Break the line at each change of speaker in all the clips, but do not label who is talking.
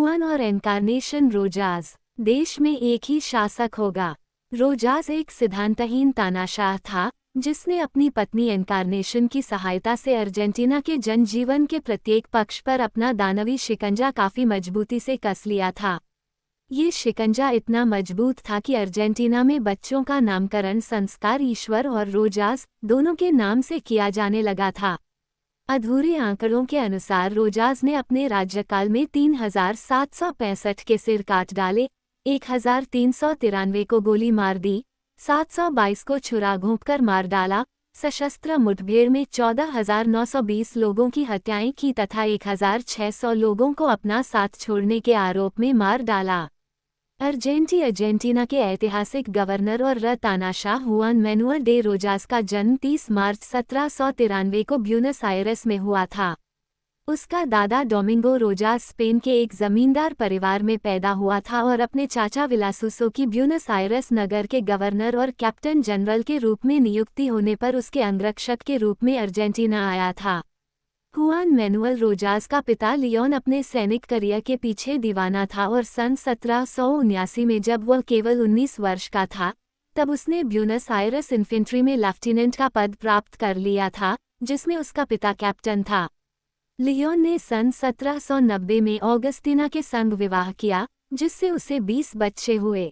Hwan और एनकार्नेशन Rojas. देश में एक ही शासक होगा। रोजास एक सिद्धांतहीन तानाशाह था जिसने अपनी पत्नी एनकार्नेशन की सहायता से अर्जेंटीना के जनजीवन के प्रत्येक पक्ष पर अपना दानवी शिकंजा काफी मजबूती से कस लिया था। ये शिकंजा इतना मजबूत था कि अर्जेंटीना में बच्चों का नामकरण संस्कार ईश्वर और रोजास दोनों के नाम से किया जाने लगा था। अधूरे आंकड़ों के अनुसार रोजास ने अपने राज्यकाल में 3765 के सिर काट डाले, 1393 को गोली मार दी, 722 को छुरा घोंपकर मार डाला, सशस्त्र मुठभेड़ में 14,920 लोगों की हत्याएं की तथा 1,600 लोगों को अपना साथ छोड़ने के आरोप में मार डाला। अर्जेंटीना के ऐतिहासिक गवर्नर और तानाशाह हुआन मैनुअल डे रोजास का जन्म 30 मार्च 1793 को ब्यूनस आयरेस में हुआ था। उसका दादा डोमिंगो रोजास स्पेन के एक जमींदार परिवार में पैदा हुआ था और अपने चाचा विलासुसो की ब्यूनस आयरेस नगर के गवर्नर और कैप्टन जनरल के रूप में नियुक्ति होने पर उसके अंगरक्षक के रूप में अर्जेंटीना आया था। हुआन मैनुअल रोजास का पिता लियोन अपने सैनिक करियर के पीछे दीवाना था और सन 1779 में जब वह केवल 19 वर्ष का था तब उसने ब्यूनस आयरेस इन्फेंट्री में लेफ्टिनेंट का पद प्राप्त कर लिया था, जिसमें उसका पिता कैप्टन था। लियोन ने सन 1790 में ऑगस्टीना के संग विवाह किया, जिससे उसे 20 बच्चे हुए।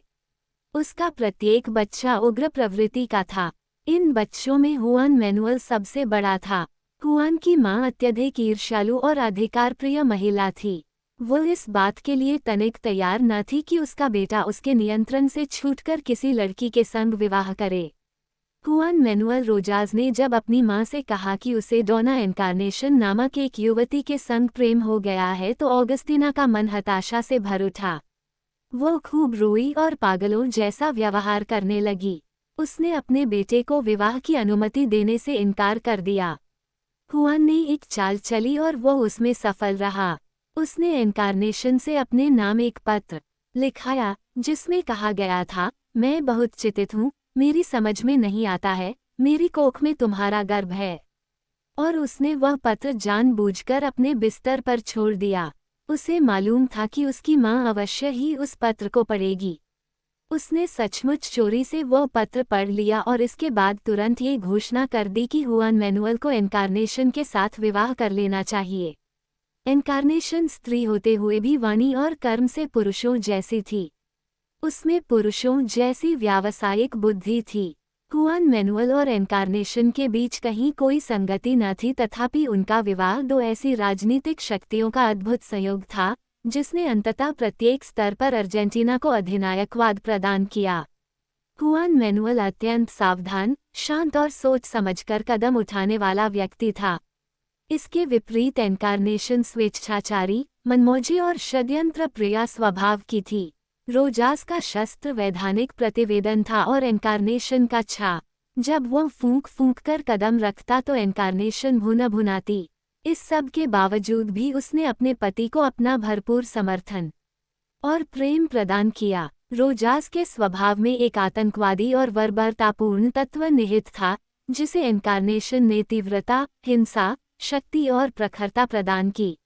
उसका प्रत्येक बच्चा उग्र प्रवृत्ति का था। इन बच्चों में हुआन मैनुअल सबसे बड़ा था। हुआन की मां अत्यधिक ईर्ष्यालु और अधिकारप्रिय महिला थी। वो इस बात के लिए तनिक तैयार न थी कि उसका बेटा उसके नियंत्रण से छूटकर किसी लड़की के संग विवाह करे। हुआन मैनुअल रोजास ने जब अपनी मां से कहा कि उसे डोना एनकार्नेशन नामक एक युवती के संग प्रेम हो गया है तो ऑगस्टीना का मन हताशा से भर उठा। वो खूब रोई और पागलों जैसा व्यवहार करने लगी। उसने अपने बेटे को विवाह की अनुमति देने से इनकार कर दिया। हुआन ने एक चाल चली और वो उसमें सफल रहा। उसने एनकार्नेशन से अपने नाम एक पत्र लिखाया जिसमें कहा गया था, मैं बहुत चिंतित हूँ, मेरी समझ में नहीं आता है, मेरी कोख में तुम्हारा गर्भ है। और उसने वह पत्र जानबूझकर अपने बिस्तर पर छोड़ दिया। उसे मालूम था कि उसकी मां अवश्य ही उस पत्र को पढ़ेगी। उसने सचमुच चोरी से वह पत्र पढ़ लिया और इसके बाद तुरंत ये घोषणा कर दी कि हुआन मैनुअल को एनकार्नेशन के साथ विवाह कर लेना चाहिए। एनकार्नेशन स्त्री होते हुए भी वाणी और कर्म से पुरुषों जैसी थी। उसमें पुरुषों जैसी व्यावसायिक बुद्धि थी। हुआन मैनुअल और एनकार्नेशन के बीच कहीं कोई संगति न थी, तथापि उनका विवाह दो ऐसी राजनीतिक शक्तियों का अद्भुत संयोग था जिसने अंततः प्रत्येक स्तर पर अर्जेंटीना को अधिनायकवाद प्रदान किया। हुआन मैनुअल अत्यंत सावधान, शांत और सोच समझकर कदम उठाने वाला व्यक्ति था। इसके विपरीत एनकार्नेशन स्वेच्छाचारी, मनमौजी और षड्यंत्र प्रिय स्वभाव की थी। रोजास का शस्त्र वैधानिक प्रतिवेदन था और एनकार्नेशन का छा। जब वह फूंक फूंक कर कदम रखता तो एनकार्नेशन भुना भुनाती। इस सब के बावजूद भी उसने अपने पति को अपना भरपूर समर्थन और प्रेम प्रदान किया। रोजास के स्वभाव में एक आतंकवादी और बर्बरतापूर्ण तत्व निहित था, जिसे एनकार्नेशन ने तीव्रता, हिंसा, शक्ति और प्रखरता प्रदान की।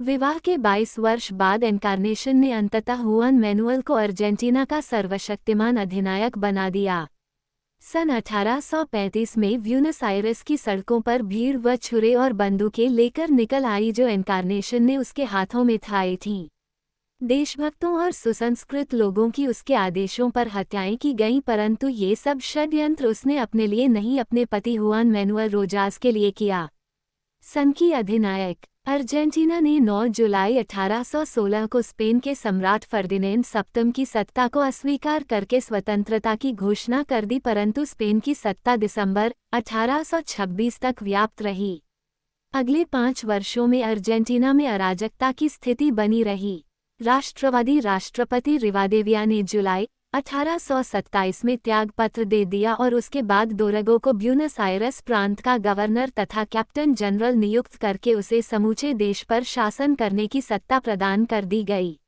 विवाह के 22 वर्ष बाद एनकार्नेशन ने अंततः हुआन मैनुअल को अर्जेंटीना का सर्वशक्तिमान अधिनायक बना दिया। सन 1835 में ब्यूनस आयरेस की सड़कों पर भीड़ व छुरे और बंदूकें लेकर निकल आई जो एनकार्नेशन ने उसके हाथों में थाई थीं। देशभक्तों और सुसंस्कृत लोगों की उसके आदेशों पर हत्याएं की गईं, परंतु ये सब षड्यंत्र उसने अपने लिए नहीं, अपने पति हुआन मैनुअल रोजास के लिए किया। सन की अधिनायक अर्जेंटीना ने 9 जुलाई 1816 को स्पेन के सम्राट फर्डिनेंड सप्तम की सत्ता को अस्वीकार करके स्वतंत्रता की घोषणा कर दी, परंतु स्पेन की सत्ता दिसंबर 1826 तक व्याप्त रही। अगले 5 वर्षों में अर्जेंटीना में अराजकता की स्थिति बनी रही। राष्ट्रवादी राष्ट्रपति रिवादेविया ने जुलाई 1827 में त्यागपत्र दे दिया और उसके बाद दोरेगो को ब्यूनस आयरेस प्रांत का गवर्नर तथा कैप्टन जनरल नियुक्त करके उसे समूचे देश पर शासन करने की सत्ता प्रदान कर दी गई।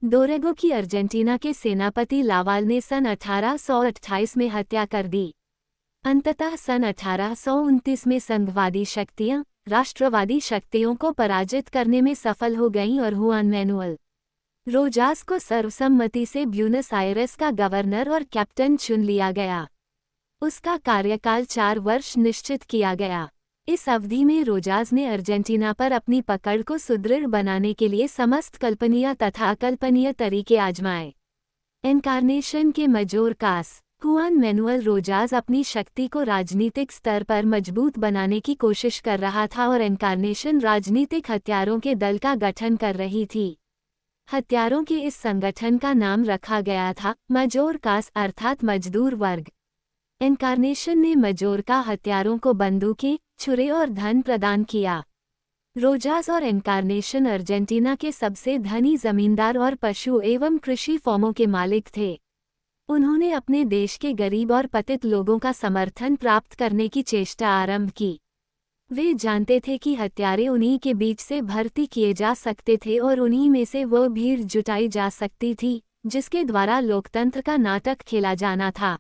दोरेगो की अर्जेंटीना के सेनापति लावाल ने सन 1828 में हत्या कर दी। अंततः सन 1829 में संघवादी शक्तियां राष्ट्रवादी शक्तियों को पराजित करने में सफल हो गईं और हुआन मैनुअल रोजास को सर्वसम्मति से ब्यूनस आयरेस का गवर्नर और कैप्टन चुन लिया गया। उसका कार्यकाल 4 वर्ष निश्चित किया गया। इस अवधि में रोजास ने अर्जेंटीना पर अपनी पकड़ को सुदृढ़ बनाने के लिए समस्त कल्पनीय तथा अकल्पनीय तरीके आजमाए। एनकार्नेशन के मजोरकास हुआन मैनुअल रोजास अपनी शक्ति को राजनीतिक स्तर पर मजबूत बनाने की कोशिश कर रहा था और एनकार्नेशन राजनीतिक हत्यारों के दल का गठन कर रही थी। हत्यारों के इस संगठन का नाम रखा गया था मजोरकास अर्थात मजदूर वर्ग। एनकार्नेशन ने मजोरका हत्यारों को बंदूकें, छुरे और धन प्रदान किया। रोजास और एनकार्नेशन अर्जेंटीना के सबसे धनी जमींदार और पशु एवं कृषि फॉर्मों के मालिक थे। उन्होंने अपने देश के गरीब और पतित लोगों का समर्थन प्राप्त करने की चेष्टा आरंभ की। वे जानते थे कि हत्यारे उन्हीं के बीच से भर्ती किए जा सकते थे और उन्हीं में से वो भीड़ जुटाई जा सकती थी जिसके द्वारा लोकतंत्र का नाटक खेला जाना था।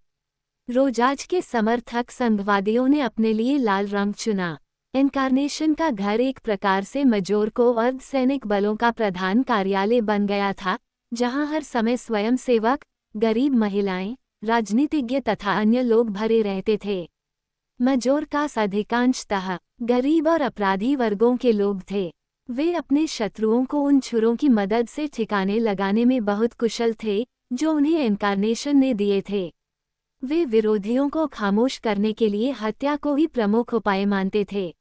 रोजास के समर्थक संघवादियों ने अपने लिए लाल रंग चुना। एनकार्नेशन का घर एक प्रकार से मजोरको अर्धसैनिक बलों का प्रधान कार्यालय बन गया था, जहां हर समय स्वयंसेवक, गरीब महिलाएं, राजनीतिज्ञ तथा अन्य लोग भरे रहते थे। मजोरकास अधिकांशतः गरीब और अपराधी वर्गों के लोग थे। वे अपने शत्रुओं को उन छुरों की मदद से ठिकाने लगाने में बहुत कुशल थे जो उन्हें एनकार्नेशन ने दिए थे। वे विरोधियों को खामोश करने के लिए हत्या को ही प्रमुख उपाय मानते थे।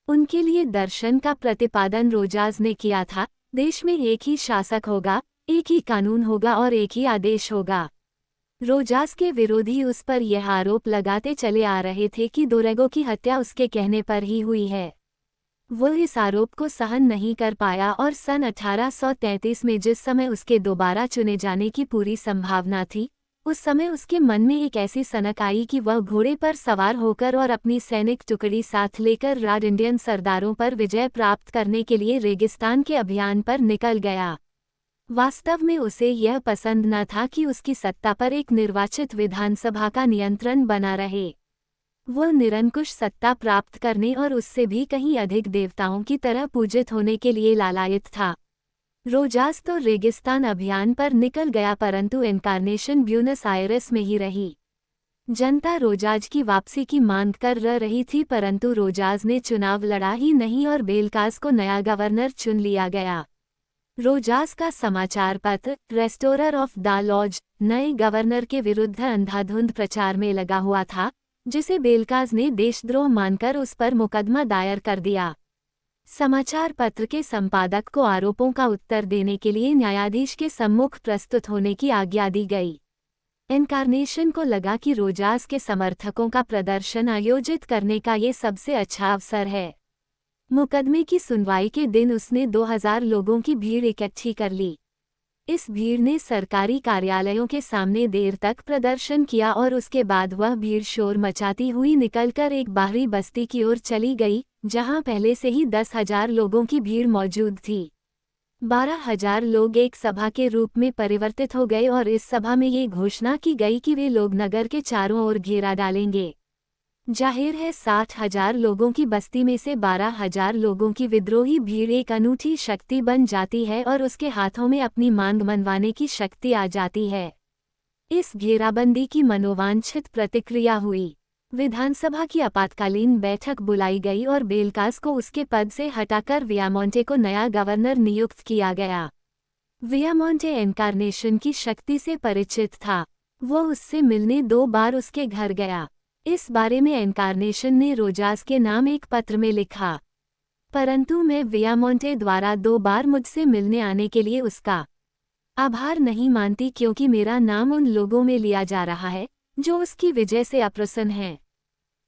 उनके लिए दर्शन का प्रतिपादन रोजास ने किया था। देश में एक ही शासक होगा, एक ही कानून होगा और एक ही आदेश होगा। रोजास के विरोधी उस पर यह आरोप लगाते चले आ रहे थे कि दोरेगो की हत्या उसके कहने पर ही हुई है। वो इस आरोप को सहन नहीं कर पाया और सन 1833 में जिस समय उसके दोबारा चुने जाने की पूरी संभावना थी, उस समय उसके मन में एक ऐसी सनक आई कि वह घोड़े पर सवार होकर और अपनी सैनिक टुकड़ी साथ लेकर राड इंडियन सरदारों पर विजय प्राप्त करने के लिए रेगिस्तान के अभियान पर निकल गया। वास्तव में उसे यह पसंद न था कि उसकी सत्ता पर एक निर्वाचित विधानसभा का नियंत्रण बना रहे। वह निरंकुश सत्ता प्राप्त करने और उससे भी कहीं अधिक देवताओं की तरह पूजित होने के लिए लालायित था। रोजास तो रेगिस्तान अभियान पर निकल गया, परंतु एनकार्नेशन ब्यूनस आयरेस में ही रही। जनता रोजास की वापसी की मांग कर रही थी, परंतु रोजास ने चुनाव लड़ा ही नहीं और बेलकास को नया गवर्नर चुन लिया गया। रोजास का समाचार पत्र रेस्टोरर ऑफ द लॉज नए गवर्नर के विरुद्ध अंधाधुंध प्रचार में लगा हुआ था, जिसे बेलकास ने देशद्रोह मानकर उस पर मुकदमा दायर कर दिया। समाचार पत्र के संपादक को आरोपों का उत्तर देने के लिए न्यायाधीश के सम्मुख प्रस्तुत होने की आज्ञा दी गई। एनकार्नेशन को लगा कि रोजास के समर्थकों का प्रदर्शन आयोजित करने का ये सबसे अच्छा अवसर है। मुकदमे की सुनवाई के दिन उसने 2000 लोगों की भीड़ इकट्ठी कर ली। इस भीड़ ने सरकारी कार्यालयों के सामने देर तक प्रदर्शन किया और उसके बाद वह भीड़ शोर मचाती हुई निकलकर एक बाहरी बस्ती की ओर चली गई, जहां पहले से ही 10,000 लोगों की भीड़ मौजूद थी। 12,000 लोग एक सभा के रूप में परिवर्तित हो गए और इस सभा में ये घोषणा की गई कि वे लोग नगर के चारों ओर घेरा डालेंगे। जाहिर है 60,000 लोगों की बस्ती में से 12,000 लोगों की विद्रोही भीड़ एक अनूठी शक्ति बन जाती है और उसके हाथों में अपनी मांग मनवाने की शक्ति आ जाती है। इस घेराबंदी की मनोवांछित प्रतिक्रिया हुई। विधानसभा की आपातकालीन बैठक बुलाई गई और बेलकास को उसके पद से हटाकर वियामोंटे को नया गवर्नर नियुक्त किया गया। वियामोंटे एनकार्नेशन की शक्ति से परिचित था। वो उससे मिलने 2 बार उसके घर गया। इस बारे में एनकार्नेशन ने रोजास के नाम एक पत्र में लिखा, परंतु मैं वियामोंटे द्वारा 2 बार मुझसे मिलने आने के लिए उसका आभार नहीं मानती, क्योंकि मेरा नाम उन लोगों में लिया जा रहा है जो उसकी विजय से अप्रसन्न हैं।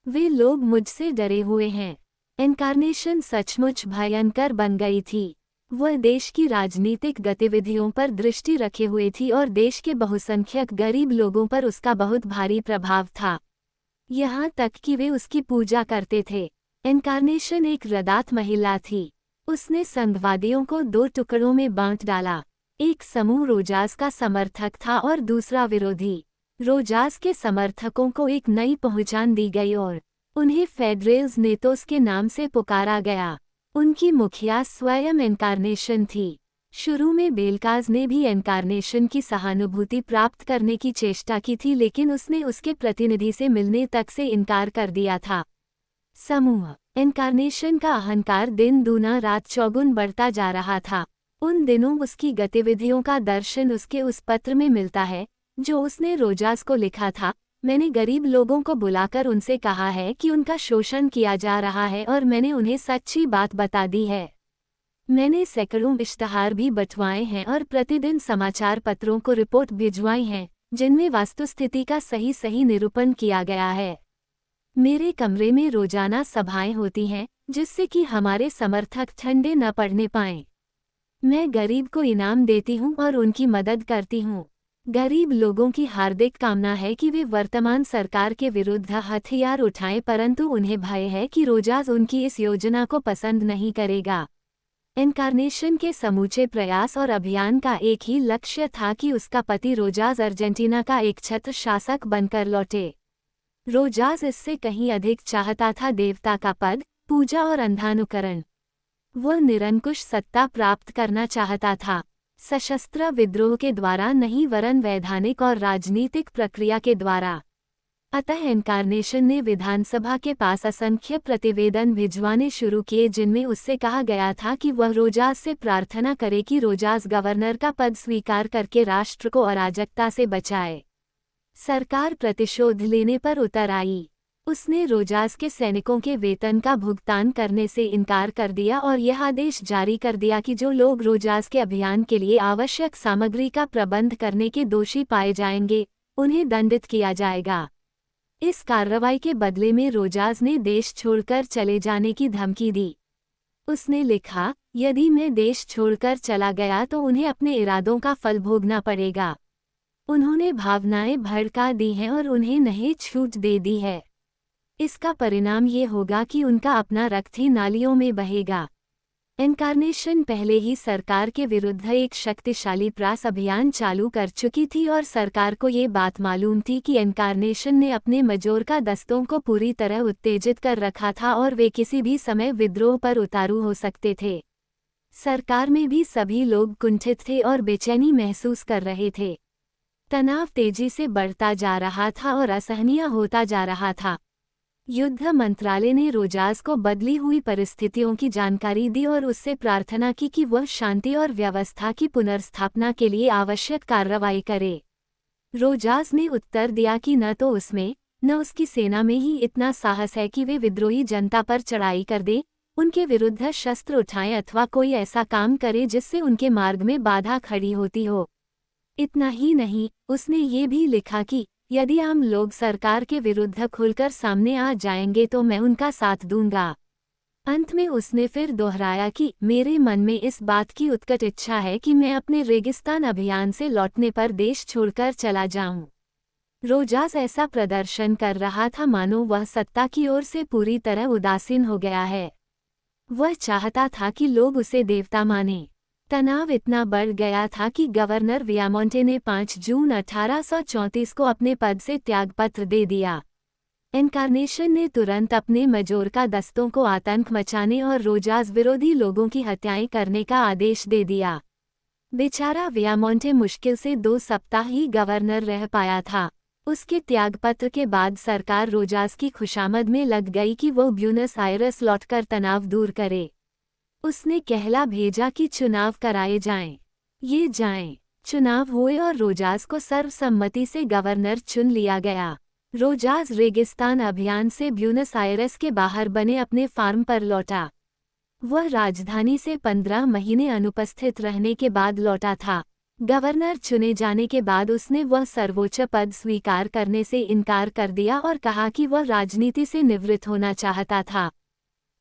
वे लोग मुझसे डरे हुए हैं। एनकार्नेशन सचमुच भयंकर बन गई थी। वह देश की राजनीतिक गतिविधियों पर दृष्टि रखे हुए थी और देश के बहुसंख्यक गरीब लोगों पर उसका बहुत भारी प्रभाव था, यहाँ तक कि वे उसकी पूजा करते थे। एनकार्नेशन एक रदात महिला थी। उसने संघवादियों को 2 टुकड़ों में बांट डाला। एक समूह रोजास का समर्थक था और दूसरा विरोधी। रोजास के समर्थकों को एक नई पहचान दी गई और उन्हें फेडरेल्स नेतोस के नाम से पुकारा गया। उनकी मुखिया स्वयं एनकार्नेशन थी। शुरू में बेलकाज ने भी एनकार्नेशन की सहानुभूति प्राप्त करने की चेष्टा की थी, लेकिन उसने उसके प्रतिनिधि से मिलने तक से इनकार कर दिया था। समूह एनकार्नेशन का अहंकार दिन दूना रात चौगुन बढ़ता जा रहा था। उन दिनों उसकी गतिविधियों का दर्शन उसके उस पत्र में मिलता है जो उसने रोजास को लिखा था। मैंने गरीब लोगों को बुलाकर उनसे कहा है कि उनका शोषण किया जा रहा है और मैंने उन्हें सच्ची बात बता दी है। मैंने सैकड़ों इश्तहार भी बंटवाए हैं और प्रतिदिन समाचार पत्रों को रिपोर्ट भिजवाई हैं जिनमें वास्तुस्थिति का सही सही निरूपण किया गया है। मेरे कमरे में रोजाना सभाएं होती हैं जिससे कि हमारे समर्थक ठंडे न पड़ने पाएं। मैं गरीब को इनाम देती हूं और उनकी मदद करती हूं। गरीब लोगों की हार्दिक कामना है कि वे वर्तमान सरकार के विरुद्ध हथियार उठाएं, परंतु उन्हें भय है कि रोजास उनकी इस योजना को पसंद नहीं करेगा। एनकार्नेशन के समूचे प्रयास और अभियान का एक ही लक्ष्य था कि उसका पति रोजास अर्जेंटीना का एक छत्र शासक बनकर लौटे। रोजास इससे कहीं अधिक चाहता था देवता का पद, पूजा और अंधानुकरण। वह निरंकुश सत्ता प्राप्त करना चाहता था, सशस्त्र विद्रोह के द्वारा नहीं वरन वैधानिक और राजनीतिक प्रक्रिया के द्वारा। अतः एनकार्नेशन ने विधानसभा के पास असंख्य प्रतिवेदन भिजवाने शुरू किए जिनमें उससे कहा गया था कि वह रोजास से प्रार्थना करे कि रोजास गवर्नर का पद स्वीकार करके राष्ट्र को अराजकता से बचाए। सरकार प्रतिशोध लेने पर उतर आई। उसने रोजास के सैनिकों के वेतन का भुगतान करने से इनकार कर दिया और यह आदेश जारी कर दिया कि जो लोग रोजास के अभियान के लिए आवश्यक सामग्री का प्रबंध करने के दोषी पाए जाएंगे उन्हें दंडित किया जाएगा। इस कार्रवाई के बदले में रोजास ने देश छोड़कर चले जाने की धमकी दी। उसने लिखा, यदि मैं देश छोड़कर चला गया तो उन्हें अपने इरादों का फल भोगना पड़ेगा। उन्होंने भावनाएं भड़का दी हैं और उन्हें नहीं छूट दे दी है। इसका परिणाम ये होगा कि उनका अपना रक्त ही नालियों में बहेगा। एनकार्नेशन पहले ही सरकार के विरुद्ध एक शक्तिशाली प्रयास अभियान चालू कर चुकी थी और सरकार को ये बात मालूम थी कि एनकार्नेशन ने अपने मजोरका दस्तों को पूरी तरह उत्तेजित कर रखा था और वे किसी भी समय विद्रोह पर उतारू हो सकते थे। सरकार में भी सभी लोग कुंठित थे और बेचैनी महसूस कर रहे थे। तनाव तेजी से बढ़ता जा रहा था और असहनीय होता जा रहा था। युद्ध मंत्रालय ने रोजास को बदली हुई परिस्थितियों की जानकारी दी और उससे प्रार्थना की कि वह शांति और व्यवस्था की पुनर्स्थापना के लिए आवश्यक कार्रवाई करे। रोजास ने उत्तर दिया कि न तो उसमें न उसकी सेना में ही इतना साहस है कि वे विद्रोही जनता पर चढ़ाई कर दे, उनके विरुद्ध शस्त्र उठाएं अथवा कोई ऐसा काम करे जिससे उनके मार्ग में बाधा खड़ी होती हो। इतना ही नहीं, उसने ये भी लिखा कि यदि आम लोग सरकार के विरुद्ध खुलकर सामने आ जाएंगे तो मैं उनका साथ दूंगा। अंत में उसने फिर दोहराया कि मेरे मन में इस बात की उत्कट इच्छा है कि मैं अपने रेगिस्तान अभियान से लौटने पर देश छोड़कर चला जाऊं। रोजास ऐसा प्रदर्शन कर रहा था मानो वह सत्ता की ओर से पूरी तरह उदासीन हो गया है। वह चाहता था कि लोग उसे देवता माने। तनाव इतना बढ़ गया था कि गवर्नर वियामोंटे ने 5 जून 1834 को अपने पद से त्यागपत्र दे दिया। एनकार्नेशन ने तुरंत अपने मजोरका दस्तों को आतंक मचाने और रोजास विरोधी लोगों की हत्याएं करने का आदेश दे दिया। बेचारा वियामोंटे मुश्किल से 2 सप्ताह ही गवर्नर रह पाया था। उसके त्यागपत्र के बाद सरकार रोजास की खुशामद में लग गई कि वो ब्यूनस आयरस लौटकर तनाव दूर करे। उसने कहला भेजा कि चुनाव कराए जाएं। ये जाएं। चुनाव हुए और रोजास को सर्वसम्मति से गवर्नर चुन लिया गया। रोजास रेगिस्तान अभियान से ब्यूनस आयरस के बाहर बने अपने फार्म पर लौटा। वह राजधानी से 15 महीने अनुपस्थित रहने के बाद लौटा था। गवर्नर चुने जाने के बाद उसने वह सर्वोच्च पद स्वीकार करने से इनकार कर दिया और कहा कि वह राजनीति से निवृत्त होना चाहता था।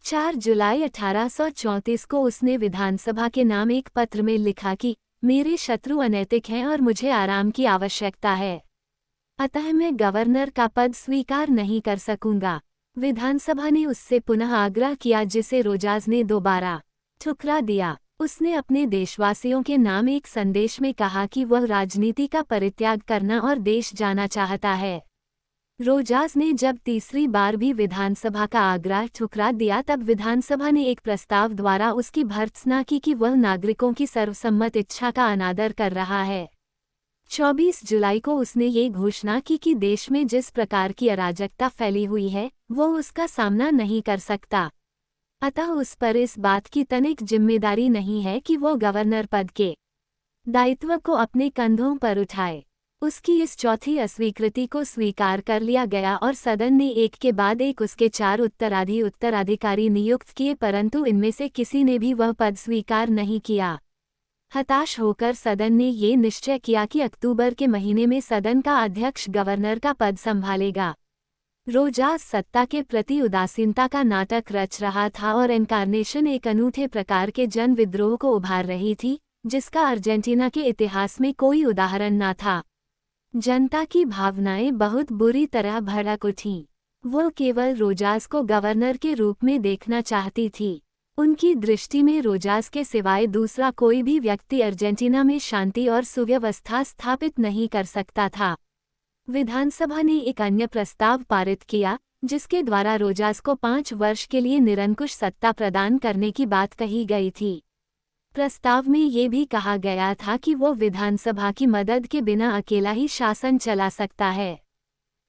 4 जुलाई 1834 को उसने विधानसभा के नाम एक पत्र में लिखा कि मेरे शत्रु अनैतिक हैं और मुझे आराम की आवश्यकता है, अतः मैं गवर्नर का पद स्वीकार नहीं कर सकूंगा। विधानसभा ने उससे पुनः आग्रह किया जिसे रोजास ने दोबारा ठुकरा दिया। उसने अपने देशवासियों के नाम एक संदेश में कहा कि वह राजनीति का परित्याग करना और देश जाना चाहता है। रोजास ने जब तीसरी बार भी विधानसभा का आग्रह ठुकरा दिया तब विधानसभा ने एक प्रस्ताव द्वारा उसकी भर्त्सना की कि वह नागरिकों की सर्वसम्मत इच्छा का अनादर कर रहा है। 24 जुलाई को उसने ये घोषणा की कि देश में जिस प्रकार की अराजकता फैली हुई है वो उसका सामना नहीं कर सकता, अतः उस पर इस बात की तनिक जिम्मेदारी नहीं है कि वो गवर्नर पद के दायित्व को अपने कंधों पर उठाए। उसकी इस चौथी अस्वीकृति को स्वीकार कर लिया गया और सदन ने एक के बाद एक उसके 4 उत्तराधिकारी नियुक्त किए, परंतु इनमें से किसी ने भी वह पद स्वीकार नहीं किया। हताश होकर सदन ने ये निश्चय किया कि अक्टूबर के महीने में सदन का अध्यक्ष गवर्नर का पद संभालेगा। रोजास सत्ता के प्रति उदासीनता का नाटक रच रहा था और इनकार्नेशन एक अनूठे प्रकार के जन विद्रोह को उभार रही थी जिसका अर्जेंटीना के इतिहास में कोई उदाहरण न था। जनता की भावनाएं बहुत बुरी तरह भड़क उठीं। वो केवल रोजास को गवर्नर के रूप में देखना चाहती थी। उनकी दृष्टि में रोजास के सिवाय दूसरा कोई भी व्यक्ति अर्जेंटीना में शांति और सुव्यवस्था स्थापित नहीं कर सकता था। विधानसभा ने एक अन्य प्रस्ताव पारित किया जिसके द्वारा रोजास को 5 वर्ष के लिए निरंकुश सत्ता प्रदान करने की बात कही गई थी। प्रस्ताव में ये भी कहा गया था कि वो विधानसभा की मदद के बिना अकेला ही शासन चला सकता है।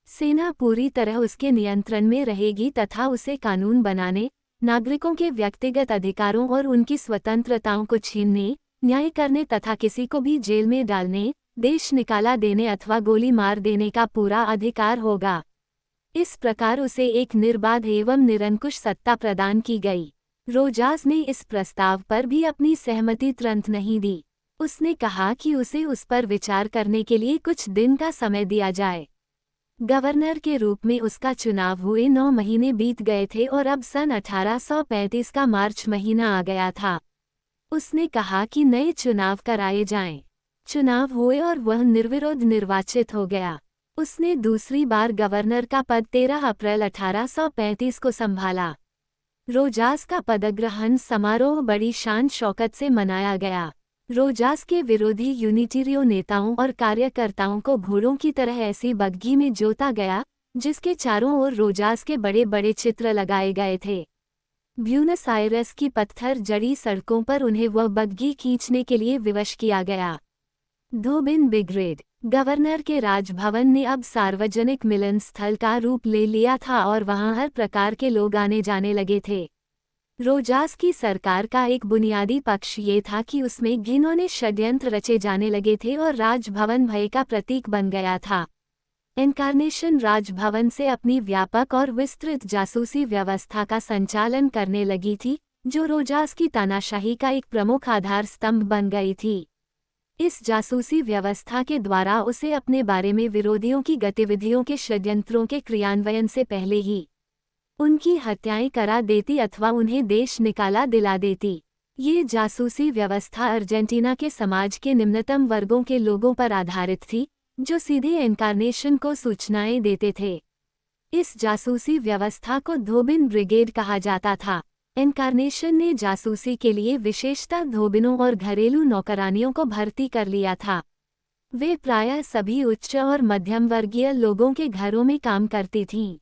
सेना पूरी तरह उसके नियंत्रण में रहेगी तथा उसे कानून बनाने, नागरिकों के व्यक्तिगत अधिकारों और उनकी स्वतंत्रताओं को छीनने, न्याय करने तथा किसी को भी जेल में डालने, देश निकाला देने अथवा गोली मार देने का पूरा अधिकार होगा। इस प्रकार उसे एक निर्बाध एवं निरंकुश सत्ता प्रदान की गई। रोजास ने इस प्रस्ताव पर भी अपनी सहमति तुरंत नहीं दी। उसने कहा कि उसे उस पर विचार करने के लिए कुछ दिन का समय दिया जाए। गवर्नर के रूप में उसका चुनाव हुए 9 महीने बीत गए थे और अब सन 1835 का मार्च महीना आ गया था। उसने कहा कि नए चुनाव कराए जाएं। चुनाव हुए और वह निर्विरोध निर्वाचित हो गया। उसने दूसरी बार गवर्नर का पद 13 अप्रैल 1835 को संभाला। रोजास का पदग्रहण समारोह बड़ी शान शौकत से मनाया गया। रोजास के विरोधी यूनिटेरियो नेताओं और कार्यकर्ताओं को घोड़ों की तरह ऐसी बग्घी में जोता गया जिसके चारों ओर रोजास के बड़े बड़े चित्र लगाए गए थे। ब्यूनस आयर्स की पत्थर जड़ी सड़कों पर उन्हें वह बग्घी खींचने के लिए विवश किया गया। धोबिन ब्रिगेड गवर्नर के राजभवन ने अब सार्वजनिक मिलन स्थल का रूप ले लिया था और वहां हर प्रकार के लोग आने जाने लगे थे। रोजास की सरकार का एक बुनियादी पक्ष ये था कि उसमें घिनौने षड्यंत्र रचे जाने लगे थे और राजभवन भय का प्रतीक बन गया था। इनकार्नेशन राजभवन से अपनी व्यापक और विस्तृत जासूसी व्यवस्था का संचालन करने लगी थी जो रोजास की तानाशाही का एक प्रमुख आधार स्तंभ बन गई थी। इस जासूसी व्यवस्था के द्वारा उसे अपने बारे में विरोधियों की गतिविधियों के षड्यंत्रों के क्रियान्वयन से पहले ही उनकी हत्याएं करा देती अथवा उन्हें देश निकाला दिला देती। ये जासूसी व्यवस्था अर्जेंटीना के समाज के निम्नतम वर्गों के लोगों पर आधारित थी जो सीधे इनकार्नेशन को सूचनाएं देते थे। इस जासूसी व्यवस्था को धोबिन ब्रिगेड कहा जाता था। इनकार्नेशन ने जासूसी के लिए विशेषतः धोबिनों और घरेलू नौकरानियों को भर्ती कर लिया था। वे प्रायः सभी उच्च और मध्यम वर्गीय लोगों के घरों में काम करती थीं।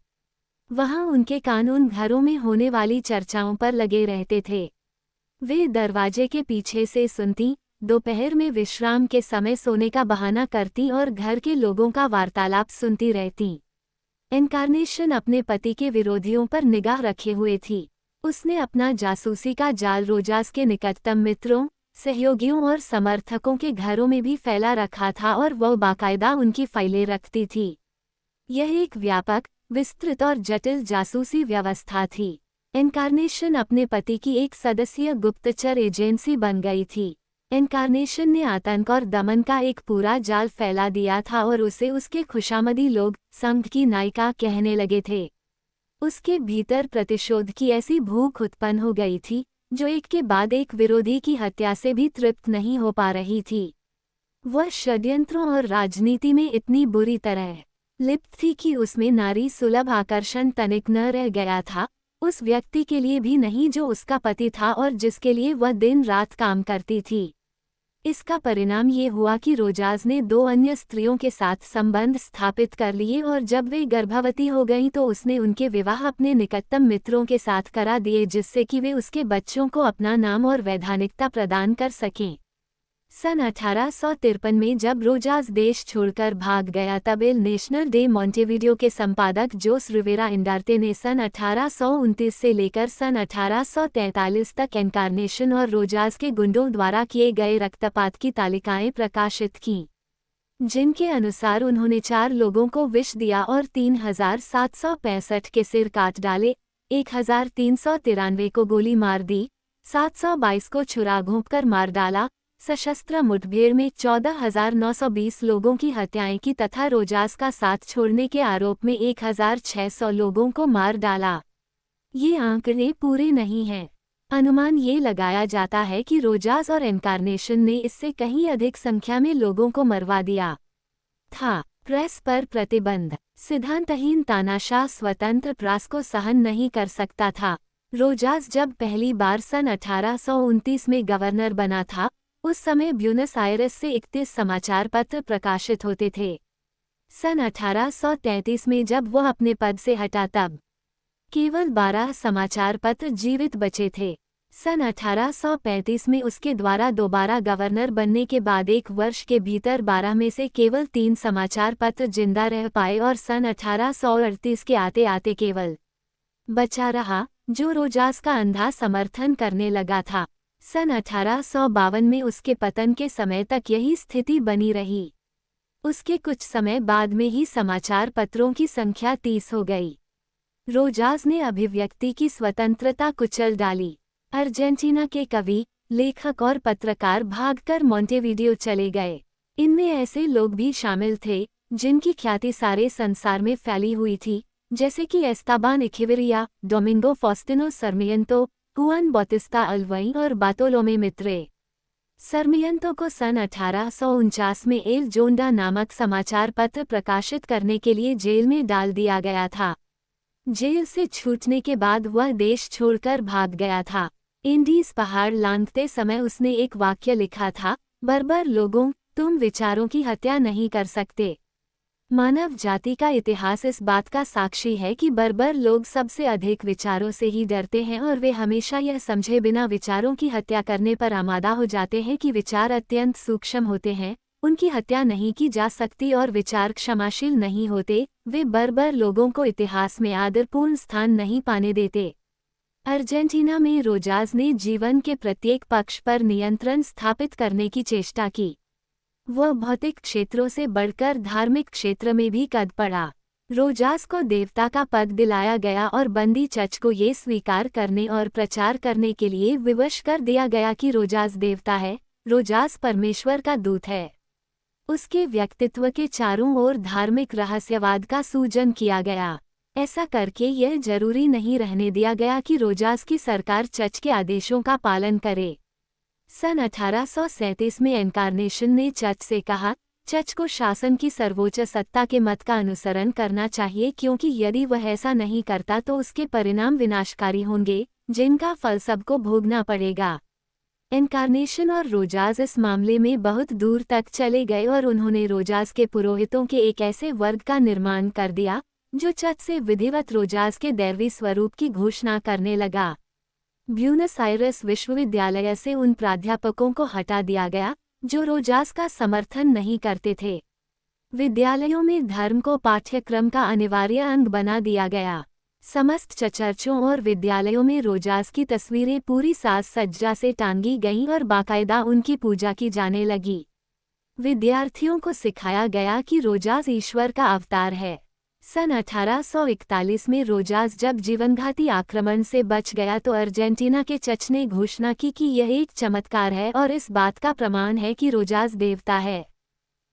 वहां उनके कान उन घरों में होने वाली चर्चाओं पर लगे रहते थे। वे दरवाजे के पीछे से सुनती, दोपहर में विश्राम के समय सोने का बहाना करती और घर के लोगों का वार्तालाप सुनती रहती। इनकार्नेशन अपने पति के विरोधियों पर निगाह रखे हुए थी। उसने अपना जासूसी का जाल रोजास के निकटतम मित्रों, सहयोगियों और समर्थकों के घरों में भी फैला रखा था और वह बाकायदा उनकी फाइलें रखती थी। यह एक व्यापक, विस्तृत और जटिल जासूसी व्यवस्था थी। इनकार्नेशन अपने पति की एक सदस्यीय गुप्तचर एजेंसी बन गई थी। इनकार्नेशन ने आतंक और दमन का एक पूरा जाल फैला दिया था और उसे उसके खुशामदी लोग संघ की नायिका कहने लगे थे। उसके भीतर प्रतिशोध की ऐसी भूख उत्पन्न हो गई थी जो एक के बाद एक विरोधी की हत्या से भी तृप्त नहीं हो पा रही थी। वह षड्यंत्रों और राजनीति में इतनी बुरी तरह लिप्त थी कि उसमें नारी सुलभ आकर्षण तनिक न रह गया था, उस व्यक्ति के लिए भी नहीं जो उसका पति था और जिसके लिए वह दिन रात काम करती थी। इसका परिणाम ये हुआ कि रोजाज ने 2 अन्य स्त्रियों के साथ संबंध स्थापित कर लिए और जब वे गर्भवती हो गईं तो उसने उनके विवाह अपने निकटतम मित्रों के साथ करा दिए जिससे कि वे उसके बच्चों को अपना नाम और वैधानिकता प्रदान कर सकें। सन 1853 में जब रोजास देश छोड़कर भाग गया तब एल नेशनल डे मॉन्टेविडियो के संपादक जोस रिवेरा इंडार्टे ने सन 1829 से लेकर सन 1843 तक एनकार्नेशन और रोजास के गुंडों द्वारा किए गए रक्तपात की तालिकाएं प्रकाशित कीं, जिनके अनुसार उन्होंने 4 लोगों को विष दिया और 3765 के सिर काट डाले, 1393 को गोली मार दी, 722 को छुरा घोंपकर मार डाला, सशस्त्र मुठभेड़ में 14,920 लोगों की हत्याएं की तथा रोजास का साथ छोड़ने के आरोप में 1,600 लोगों को मार डाला। ये आंकड़े पूरे नहीं हैं। अनुमान ये लगाया जाता है कि रोजास और एनकार्नेशन ने इससे कहीं अधिक संख्या में लोगों को मरवा दिया था। प्रेस पर प्रतिबंध। सिद्धांतहीन तानाशाह स्वतंत्र प्रेस को सहन नहीं कर सकता था। रोजास जब पहली बार सन 1829 में गवर्नर बना था, उस समय ब्यूनस आयरेस से 31 समाचार पत्र प्रकाशित होते थे। सन 1833 में जब वह अपने पद से हटा तब केवल 12 समाचार पत्र जीवित बचे थे। सन 1835 में उसके द्वारा दोबारा गवर्नर बनने के बाद 1 वर्ष के भीतर 12 में से केवल 3 समाचार पत्र जिंदा रह पाए और सन 1838 के आते आते केवल बचा रहा, जो रोजास का अंधा समर्थन करने लगा था। सन 1852 में उसके पतन के समय तक यही स्थिति बनी रही। उसके कुछ समय बाद में ही समाचार पत्रों की संख्या 30 हो गई। रोजास ने अभिव्यक्ति की स्वतंत्रता कुचल डाली। अर्जेंटीना के कवि, लेखक और पत्रकार भागकर मॉन्टेविडियो चले गए। इनमें ऐसे लोग भी शामिल थे जिनकी ख्याति सारे संसार में फैली हुई थी, जैसे कि एस्ताबान इखिवेरिया, डोमिंगो फॉस्टिनो सर्मियंतो, हुआन बॉटिस्टा अल्वई और बातोलोमे मित्रे। सर्मियंतो को सन 1849 में एल जोंडा नामक समाचार पत्र प्रकाशित करने के लिए जेल में डाल दिया गया था। जेल से छूटने के बाद वह देश छोड़कर भाग गया था। इंडीज पहाड़ लांघते समय उसने एक वाक्य लिखा था, बर्बर लोगों, तुम विचारों की हत्या नहीं कर सकते। मानव जाति का इतिहास इस बात का साक्षी है कि बर्बर लोग सबसे अधिक विचारों से ही डरते हैं और वे हमेशा यह समझे बिना विचारों की हत्या करने पर आमादा हो जाते हैं कि विचार अत्यंत सूक्ष्म होते हैं, उनकी हत्या नहीं की जा सकती और विचार क्षमाशील नहीं होते। वे बर्बर लोगों को इतिहास में आदरपूर्ण स्थान नहीं पाने देते। अर्जेंटीना में रोजास ने जीवन के प्रत्येक पक्ष पर नियंत्रण स्थापित करने की चेष्टा की। वह भौतिक क्षेत्रों से बढ़कर धार्मिक क्षेत्र में भी कद पड़ा। रोजास को देवता का पद दिलाया गया और बंदी चर्च को ये स्वीकार करने और प्रचार करने के लिए विवश कर दिया गया कि रोजास देवता है, रोजास परमेश्वर का दूत है। उसके व्यक्तित्व के चारों ओर धार्मिक रहस्यवाद का सूजन किया गया। ऐसा करके यह जरूरी नहीं रहने दिया गया कि रोजास की सरकार चर्च के आदेशों का पालन करे। सन 1837 में एनकार्नेशन ने चर्च से कहा, चर्च को शासन की सर्वोच्च सत्ता के मत का अनुसरण करना चाहिए, क्योंकि यदि वह ऐसा नहीं करता तो उसके परिणाम विनाशकारी होंगे, जिनका फल सबको भोगना पड़ेगा। एनकार्नेशन और रोजास इस मामले में बहुत दूर तक चले गए और उन्होंने रोजास के पुरोहितों के एक ऐसे वर्ग का निर्माण कर दिया जो चर्च से विधिवत रोजास के दैवी स्वरूप की घोषणा करने लगा। ब्यूनस आयरेस विश्वविद्यालय से उन प्राध्यापकों को हटा दिया गया जो रोजास का समर्थन नहीं करते थे। विद्यालयों में धर्म को पाठ्यक्रम का अनिवार्य अंग बना दिया गया। समस्त चर्चों और विद्यालयों में रोजास की तस्वीरें पूरी साज सज्जा से टांगी गईं और बाकायदा उनकी पूजा की जाने लगी। विद्यार्थियों को सिखाया गया कि रोजास ईश्वर का अवतार है। सन 1841 में रोजास जब जीवनघाती आक्रमण से बच गया तो अर्जेंटीना के चर्च ने घोषणा की कि यह एक चमत्कार है और इस बात का प्रमाण है कि रोजास देवता है।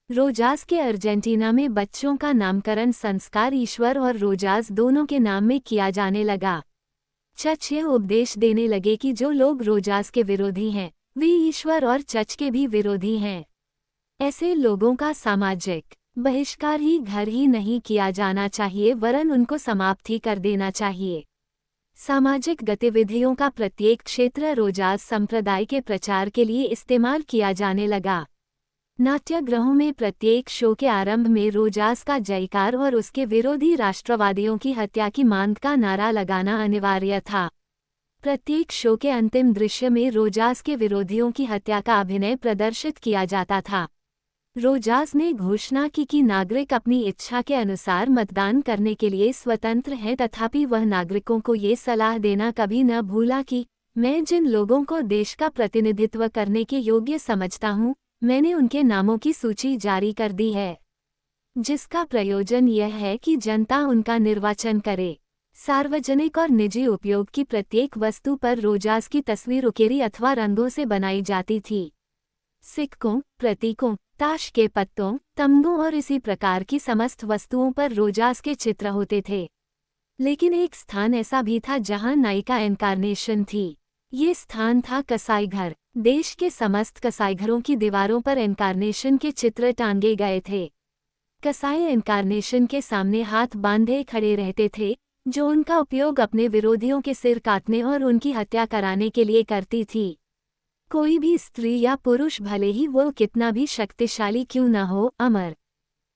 रोजास के अर्जेंटीना में बच्चों का नामकरण संस्कार ईश्वर और रोजास दोनों के नाम में किया जाने लगा। चर्च यह उपदेश देने लगे कि जो लोग रोजास के विरोधी हैं, वे ईश्वर और चर्च के भी विरोधी हैं। ऐसे लोगों का सामाजिक बहिष्कार ही घर ही नहीं किया जाना चाहिए, वरन उनको समाप्त ही कर देना चाहिए। सामाजिक गतिविधियों का प्रत्येक क्षेत्र रोजाज संप्रदाय के प्रचार के लिए इस्तेमाल किया जाने लगा। नाट्यगृहों में प्रत्येक शो के आरंभ में रोजाज का जयकार और उसके विरोधी राष्ट्रवादियों की हत्या की मांग का नारा लगाना अनिवार्य था। प्रत्येक शो के अंतिम दृश्य में रोजाज के विरोधियों की हत्या का अभिनय प्रदर्शित किया जाता था। रोजाज ने घोषणा की कि नागरिक अपनी इच्छा के अनुसार मतदान करने के लिए स्वतंत्र हैं, तथापि वह नागरिकों को ये सलाह देना कभी न भूला कि मैं जिन लोगों को देश का प्रतिनिधित्व करने के योग्य समझता हूँ, मैंने उनके नामों की सूची जारी कर दी है, जिसका प्रयोजन यह है कि जनता उनका निर्वाचन करे। सार्वजनिक और निजी उपयोग की प्रत्येक वस्तु पर रोजाज की तस्वीर उकेरी अथवा रंगों से बनाई जाती थी। सिक्कों, प्रतीकों, ताश के पत्तों, तम्बों और इसी प्रकार की समस्त वस्तुओं पर रोजाज के चित्र होते थे। लेकिन एक स्थान ऐसा भी था जहां नायिका इनकारनेशन थी। ये स्थान था कसाईघर। देश के समस्त कसाईघरों की दीवारों पर इनकारनेशन के चित्र टांगे गए थे। कसाई इनकारनेशन के सामने हाथ बांधे खड़े रहते थे, जो उनका उपयोग अपने विरोधियों के सिर काटने और उनकी हत्या कराने के लिए करती थी। कोई भी स्त्री या पुरुष, भले ही वो कितना भी शक्तिशाली क्यों न हो, अमर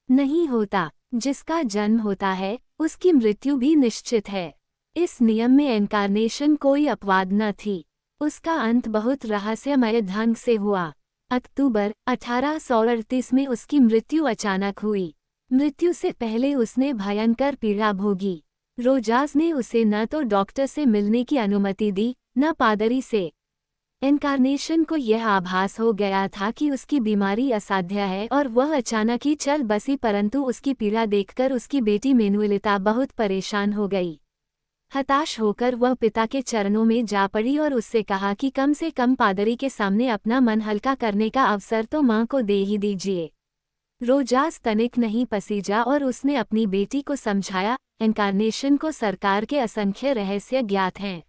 नहीं होता। जिसका जन्म होता है, उसकी मृत्यु भी निश्चित है। इस नियम में इनकारनेशन कोई अपवाद न थी। उसका अंत बहुत रहस्यमय ढंग से हुआ। अक्टूबर 1838 में उसकी मृत्यु अचानक हुई। मृत्यु से पहले उसने भयंकर पीड़ा भोगी। रोजाज ने उसे न तो डॉक्टर से मिलने की अनुमति दी, न पादरी से। इनकारनेशन को यह आभास हो गया था कि उसकी बीमारी असाध्य है और वह अचानक ही चल बसी, परंतु उसकी पीड़ा देखकर उसकी बेटी मेनुएलिता बहुत परेशान हो गई। हताश होकर वह पिता के चरणों में जा पड़ी और उससे कहा कि कम से कम पादरी के सामने अपना मन हल्का करने का अवसर तो मां को दे ही दीजिए। रोजाज तनिक नहीं पसीजा और उसने अपनी बेटी को समझाया, इनकारनेशन को सरकार के असंख्य रहस्य ज्ञात हैं।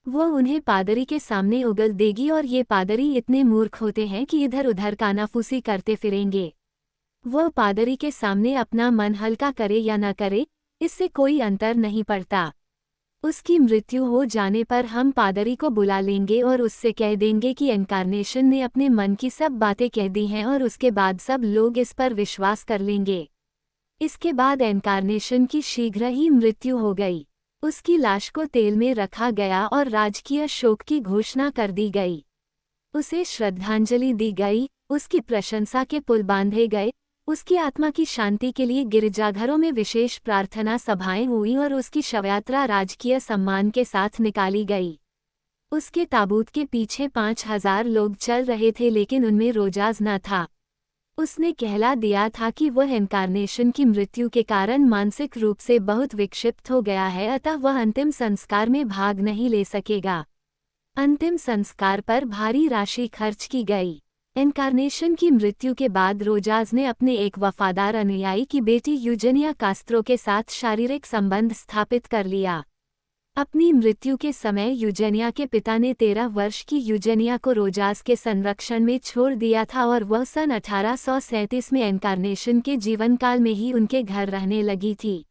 वो उन्हें पादरी के सामने उगल देगी और ये पादरी इतने मूर्ख होते हैं कि इधर उधर कानाफूसी करते फिरेंगे। वह पादरी के सामने अपना मन हल्का करे या न करे, इससे कोई अंतर नहीं पड़ता। उसकी मृत्यु हो जाने पर हम पादरी को बुला लेंगे और उससे कह देंगे कि इनकारनेशन ने अपने मन की सब बातें कह दी हैं और उसके बाद सब लोग इस पर विश्वास कर लेंगे। इसके बाद इनकारनेशन की शीघ्र ही मृत्यु हो गई। उसकी लाश को तेल में रखा गया और राजकीय शोक की घोषणा कर दी गई। उसे श्रद्धांजलि दी गई, उसकी प्रशंसा के पुल बांधे गए, उसकी आत्मा की शांति के लिए गिरजाघरों में विशेष प्रार्थना सभाएं हुई और उसकी शवयात्रा राजकीय सम्मान के साथ निकाली गई। उसके ताबूत के पीछे 5000 लोग चल रहे थे, लेकिन उनमें रोजाज न था। उसने कहला दिया था कि वह इनकारनेशन की मृत्यु के कारण मानसिक रूप से बहुत विक्षिप्त हो गया है, अतः वह अंतिम संस्कार में भाग नहीं ले सकेगा। अंतिम संस्कार पर भारी राशि खर्च की गई। इनकारनेशन की मृत्यु के बाद रोजाज ने अपने एक वफादार अनुयायी की बेटी यूजेनिया कास्त्रो के साथ शारीरिक संबंध स्थापित कर लिया। अपनी मृत्यु के समय यूजेनिया के पिता ने 13 वर्ष की यूजेनिया को रोजाज के संरक्षण में छोड़ दिया था और वह सन 1837 में इनकारनेशन के जीवनकाल में ही उनके घर रहने लगी थी।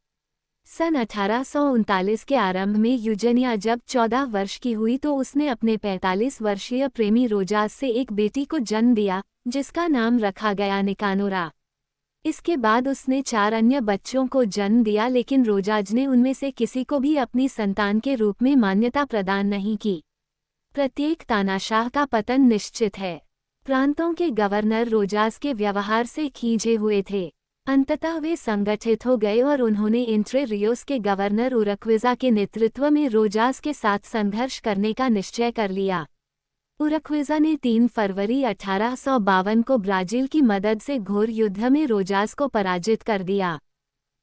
सन 1839 के आरंभ में यूजेनिया जब 14 वर्ष की हुई तो उसने अपने 45 वर्षीय प्रेमी रोजाज से एक बेटी को जन्म दिया, जिसका नाम रखा गया निकानोरा। इसके बाद उसने 4 अन्य बच्चों को जन्म दिया, लेकिन रोजाज ने उनमें से किसी को भी अपनी संतान के रूप में मान्यता प्रदान नहीं की। प्रत्येक तानाशाह का पतन निश्चित है। प्रांतों के गवर्नर रोजाज के व्यवहार से खींचे हुए थे। अंततः वे संगठित हो गए और उन्होंने इंट्रे रियोस के गवर्नर उरक्विज़ा के नेतृत्व में रोजाज के साथ संघर्ष करने का निश्चय कर लिया। उरक्विज़ा ने 3 फरवरी 1852 को ब्राजील की मदद से घोर युद्ध में रोजाज को पराजित कर दिया।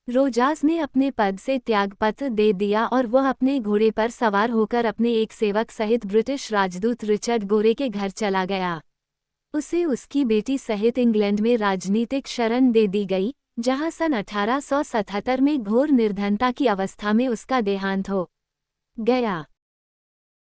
रोजाज ने अपने पद से त्यागपत्र दे दिया और वह अपने घोड़े पर सवार होकर अपने एक सेवक सहित ब्रिटिश राजदूत रिचर्ड गोरे के घर चला गया। उसे उसकी बेटी सहित इंग्लैंड में राजनीतिक शरण दे दी गई, जहां सन 1877 में घोर निर्धनता की अवस्था में उसका देहांत हो गया।